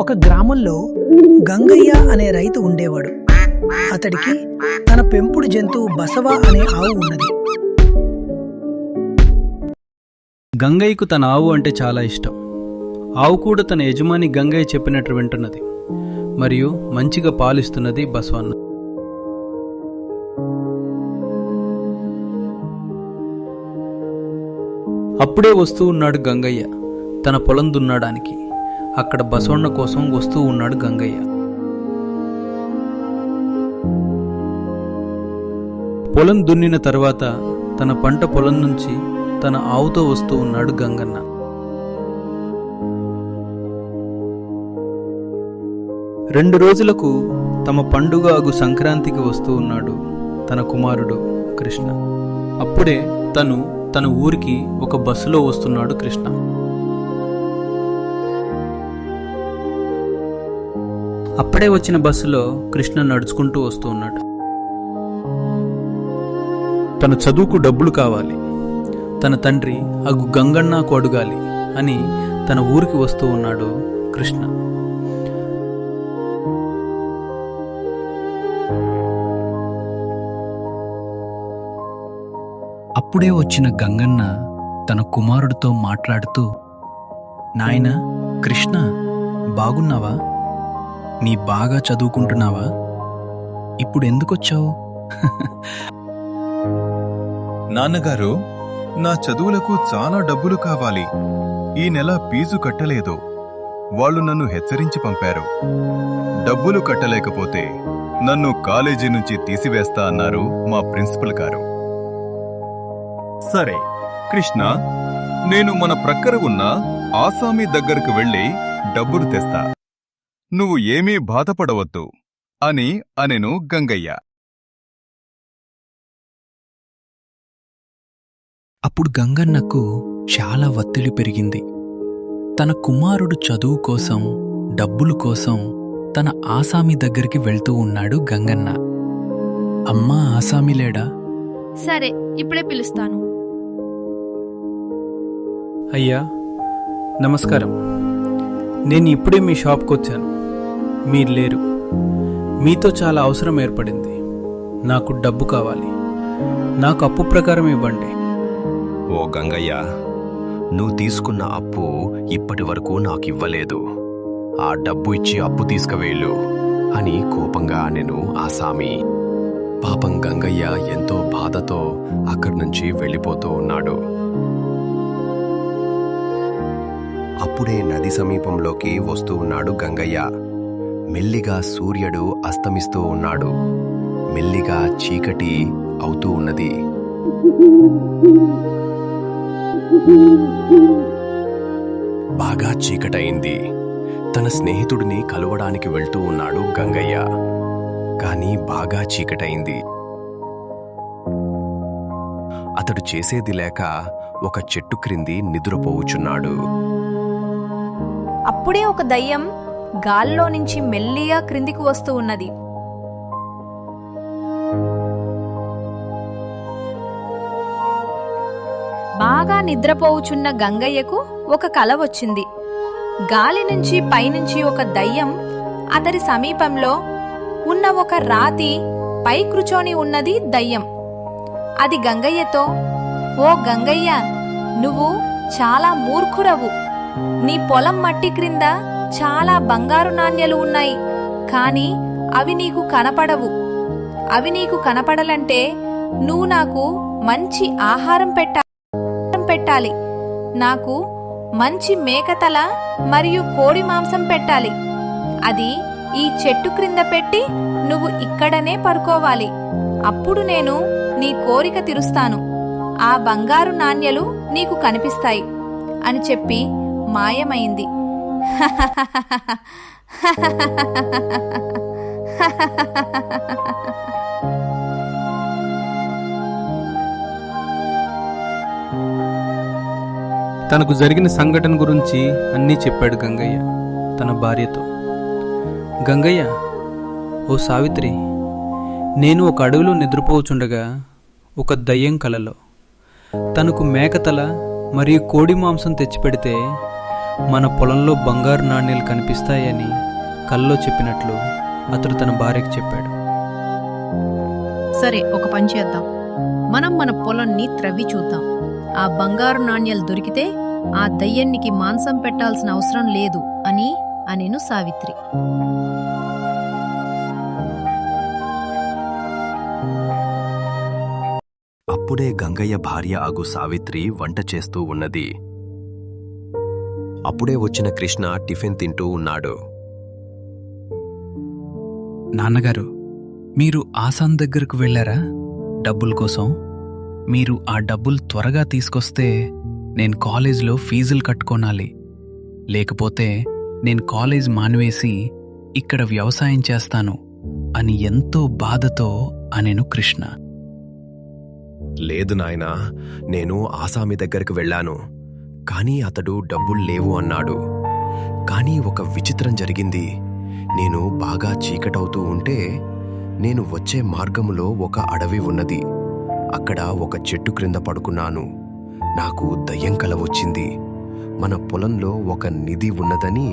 ఒక గ్రామంలో గంగయ్య అనే రైతు ఉండేవాడు. అతడికి తన పెంపుడు జంతువు బసవ అనే ఆవు ఉన్నది. గంగయ్యకు తన ఆవు అంటే చాలా ఇష్టం. ఆవు కూడా తన యజమాని గంగయ్య చెప్పినట్టు వింటున్నది మరియు మంచిగా పాలిస్తున్నది బసవన్న. అప్పుడే వస్తూ ఉన్నాడు గంగయ్య తన పొలం దున్నడానికి. అక్కడ బసవన్న కోసం వస్తూ ఉన్నాడు గంగయ్య. పొలం దున్నిన తర్వాత తన పంట పొలం నుంచి తన ఆవుతో వస్తూ ఉన్నాడు గంగన్న. రెండు రోజులకు తమ పండుగ అగు సంక్రాంతికి వస్తూ ఉన్నాడు తన కుమారుడు కృష్ణ. అప్పుడే తన ఊరికి ఒక బస్సులో వస్తున్నాడు కృష్ణ. అప్పుడే వచ్చిన బస్సులో కృష్ణ నడుచుకుంటూ వస్తూ ఉన్నాడు. తన చదువుకు డబ్బులు కావాలి, తన తండ్రి అగు గంగన్నకు అడుగాలి అని తన ఊరికి వస్తూ ఉన్నాడు కృష్ణ. అప్పుడే వచ్చిన గంగన్న తన కుమారుడితో మాట్లాడుతూ, నాయనా కృష్ణ, బాగున్నావా? నీ బాగా చదువుకుంటున్నావా? ఇప్పుడు ఎందుకొచ్చావు? నాన్నగారు, నా చదువులకు చాలా డబ్బులు కావాలి. ఈ నెల ఫీజు కట్టలేదు. వాళ్ళు నన్ను హెచ్చరించి పంపారు. డబ్బులు కట్టలేకపోతే నన్ను కాలేజీ నుంచి తీసివేస్తా అన్నారు మా ప్రిన్సిపల్ గారు. సరే కృష్ణ, నేను మన ప్రక్కన ఉన్న ఆసామీ దగ్గరకు వెళ్ళి డబ్బులు తెస్తా. నువ్వు ఏమీ బాధపడవద్దు అని అనెను గంగయ్య. అప్పుడు గంగన్నకు చాలా ఒత్తిడి పెరిగింది. తన కుమారుడు చదువు కోసం, డబ్బుల కోసం తన ఆసామి దగ్గరికి వెళ్తూ ఉన్నాడు గంగన్న. అమ్మా, ఆసామి లేడా? సరే, ఇప్పుడే పిలుస్తాను. అయ్యా నమస్కారం. నేను ఇప్పుడే మీ షాప్కి వచ్చాను. మీరు లేరు. మీతో చాలా అవసరం ఏర్పడింది. నాకు డబ్బు కావాలి. నాకు అప్పు ప్రకారం ఇవ్వండి. ఓ గంగయ్య, నువ్వు తీసుకున్న అప్పు ఇప్పటి వరకు నాకివ్వలేదు. ఆ డబ్బు ఇచ్చి అప్పు తీసుకువెళ్ళు అని కోపంగా అనెను ఆసామి. పాపం గంగయ్య ఎంతో బాధతో అక్కడి నుంచి వెళ్ళిపోతూ ఉన్నాడు. అప్పుడే నది సమీపంలోకి వస్తూ ఉన్నాడు గంగయ్య. మెల్లిగా సూర్యుడు అస్తమిస్తూ ఉన్నాడు. మెల్లిగా చీకటి అవుతూ ఉన్నది. బాగా చీకటయింది. తన స్నేహితుడిని కలవడానికి వెళ్తూ ఉన్నాడు గంగయ్య. కాని బాగా చీకటయింది. అతడు చేసేది లేక ఒక చెట్టు క్రింది నిద్రపోవుచున్నాడు. అప్పుడే ఒక దయ్యం గాల్లో నుంచి మెల్లిగా క్రిందికి వస్తూ ఉన్నది. బాగా నిద్రపోవుచున్న గంగయ్యకు ఒక కల వచ్చింది. గాలి నుంచి పైనుంచి ఒక దయ్యం అతడి సమీపంలో ఉన్న ఒక రాతి పై కూర్చొని ఉన్నది దయ్యం. అది గంగయ్యతో, ఓ గంగయ్య, నువ్వు చాలా మూర్ఖురవు. నీ పొలం మట్టి క్రింద చాలా బంగారు నాణ్యాలు ఉన్నాయి, కాని అవి నీకు కనపడవు. అవి నీకు కనపడాలంటే నువ్వు నాకు మంచి ఆహారం పెట్టాలి. నాకు మంచి మేకతల మరియు కోడి మాంసం పెట్టాలి. అది ఈ చెట్టు క్రింద పెట్టి నువ్వు ఇక్కడనే పడుకోవాలి. అప్పుడు నేను నీ కోరిక తీరుస్తాను. ఆ బంగారు నాణ్యాలు నీకు కనిపిస్తాయి అని చెప్పి మాయమైంది. తనకు జరిగిన సంఘటన గురించి అన్నీ చెప్పాడు గంగయ్య తన భార్యతో. గంగయ్య, ఓ సావిత్రి, నేను ఒక అడవిలో నిద్రపోచుండగా ఒక దయ్యం కలలో తనకు మేకతల మరియు కోడి మాంసం తెచ్చిపెడితే మన పొలంలో బంగారు నాణేలు కనిపిస్తాయని కల్లో చెప్పినట్లు అతడు తన భార్యకు చెప్పాడు. సరే, ఒక పని చేద్దాం. మనం మన పొలాన్ని త్రవ్వి చూద్దాం. ఆ బంగారు నాణ్యాలు దొరికితే ఆ దయ్యానికి మాంసం పెట్టాల్సిన అవసరం లేదు అని అనెను సావిత్రి. అప్పుడే గంగయ్య భార్య అగు సావిత్రి వంట చేస్తూ ఉన్నది. అప్పుడే వచ్చిన కృష్ణ టిఫిన్ తింటూ ఉన్నాడు. నాన్నగారు, మీరు ఆసాన్ దగ్గరకు వెళ్ళారా డబ్బుల కోసం? మీరు ఆ డబ్బులు త్వరగా తీసుకొస్తే నేను కాలేజీలో ఫీజులు కట్టుకోనాలి. లేకపోతే నేను కాలేజ్ మానివేసి ఇక్కడ వ్యవసాయం చేస్తాను అని ఎంతో బాధతో అనెను కృష్ణ. లేదు నాయనా, నేను ఆసామి దగ్గరికి వెళ్ళాను. కానీ అతడు డబ్బులు లేవు అన్నాడు. కానీ ఒక విచిత్రం జరిగింది. నేను బాగా చీకటవుతూ ఉంటే నేను వచ్చే మార్గములో ఒక అడవి ఉన్నది. అక్కడ ఒక చెట్టు క్రింద పడుకున్నాను. నాకు దయ్యం కల వచ్చింది. మన పొలంలో ఒక నిధి ఉన్నదని,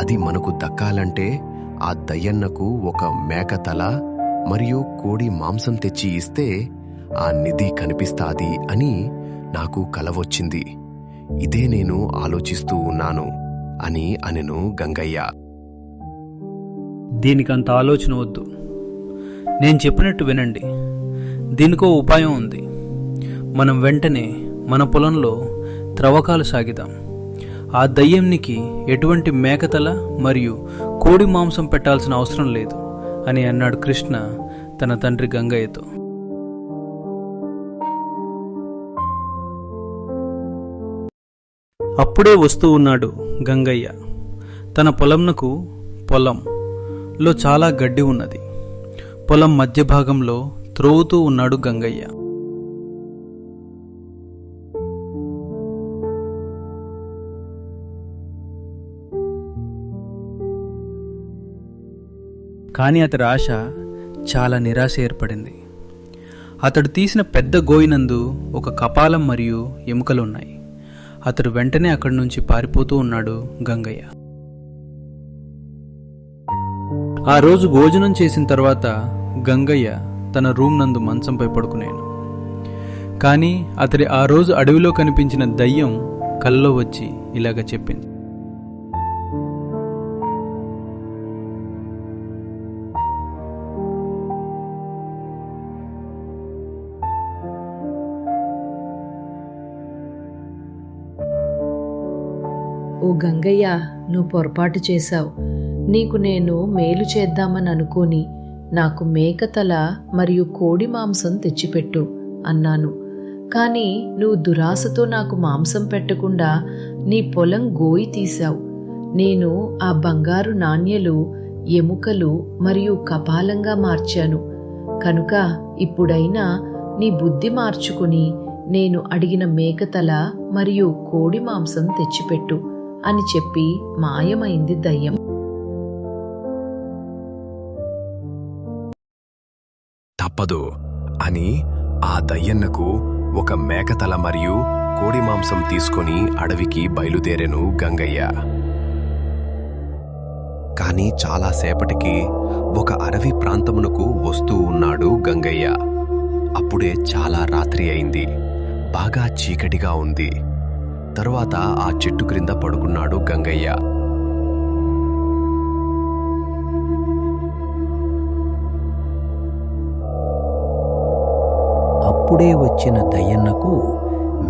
అది మనకు దక్కాలంటే ఆ దయ్యన్నకు ఒక మేక తల మరియు కోడి మాంసం తెచ్చి ఇస్తే ఆ నిధి కనిపిస్తాది అని నాకు కల వచ్చింది. ఇదే నేను ఆలోచిస్తూ ఉన్నాను అని అనెను గంగయ్య. దీనికంత ఆలోచన వద్దు, నేను చెప్పినట్టు వినండి. దీనికో ఉపాయం ఉంది. మనం వెంటనే మన పొలంలో త్రవ్వకాలు సాగిదాం. ఆ దయ్యంనికి ఎటువంటి మేకతల మరియు కోడి మాంసం పెట్టాల్సిన అవసరం లేదు అని అన్నాడు కృష్ణ తన తండ్రి గంగయ్యతో. అప్పుడే వస్తూ ఉన్నాడు గంగయ్య. తన పొలంలో చాలా గడ్డి ఉన్నది. పొలం మధ్య భాగంలో త్రోవుతూ ఉన్నాడు గంగయ్య. కానీ అతడి ఆశ చాలా నిరాశ ఏర్పడింది. అతడు తీసిన పెద్ద గోయినందు ఒక కపాలం మరియు ఎముకలున్నాయి. అతడు వెంటనే అక్కడి నుంచి పారిపోతూ ఉన్నాడు గంగయ్య. ఆ రోజు భోజనం చేసిన తర్వాత గంగయ్య తన రూమ్ నందు మంచంపై పడుకునేను. కానీ అతడి ఆ రోజు అడవిలో కనిపించిన దయ్యం కల్లో వచ్చి ఇలాగ చెప్పింది. ఓ గంగయ్య, నువ్వు పొరపాటు చేశావు. నీకు నేను మేలు చేద్దామని అనుకోని నాకు మేకతల మరియు కోడి మాంసం తెచ్చిపెట్టు అన్నాను. కానీ నువ్వు దురాశతో నాకు మాంసం పెట్టకుండా నీ పొలం గోయి తీశావు. నేను ఆ బంగారు నాణ్యలు ఎముకలు మరియు కపాలంగా మార్చాను. కనుక ఇప్పుడైనా నీ బుద్ధి మార్చుకుని నేను అడిగిన మేకతల మరియు కోడి మాంసం తెచ్చిపెట్టు అని చెప్పి మాయమైంది దయ్యం. తప్పదు అని ఆ దయ్యన్నకు ఒక మేకతల మరియు కోడి మాంసం తీసుకొని అడవికి బయలుదేరెను గంగయ్య. కాని చాలాసేపటికి ఒక అడవి ప్రాంతమునకు వస్తూ ఉన్నాడు గంగయ్య. అప్పుడే చాలా రాత్రి అయింది. బాగా చీకటిగా ఉంది. తరువాత ఆ చెట్టు క్రింద పడుకున్నాడు గంగయ్య. అప్పుడే వచ్చిన దయ్యన్నకు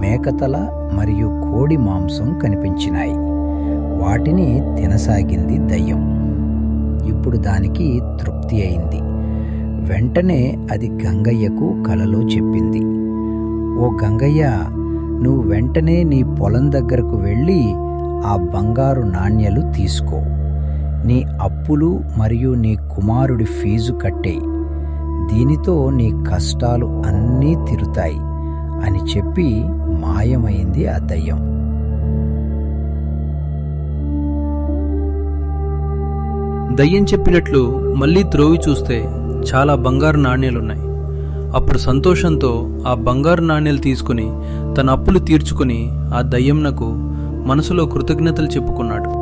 మేకతల మరియు కోడి మాంసం కనిపించినాయి. వాటిని తినసాగింది దయ్యం. ఇప్పుడు దానికి తృప్తి అయింది. వెంటనే అది గంగయ్యకు కలలో చెప్పింది. ఓ గంగయ్య, నువ్వు వెంటనే నీ పొలం దగ్గరకు వెళ్ళి ఆ బంగారు నాణ్యాలు తీసుకో. నీ అప్పులు మరియు నీ కుమారుడి ఫీజు కట్టేయి. దీనితో నీ కష్టాలు అన్నీ తీరుతాయి అని చెప్పి మాయమైంది ఆ దయ్యం. దయ్యం చెప్పినట్లు మళ్ళీ త్రోవి చూస్తే చాలా బంగారు నాణ్యాలున్నాయి. అప్పుడు సంతోషంతో ఆ బంగారు నాణ్యాలు తీసుకుని తన అప్పులు తీర్చుకుని ఆ దయ్యంనకు మనసులో కృతజ్ఞతలు చెప్పుకున్నాడు.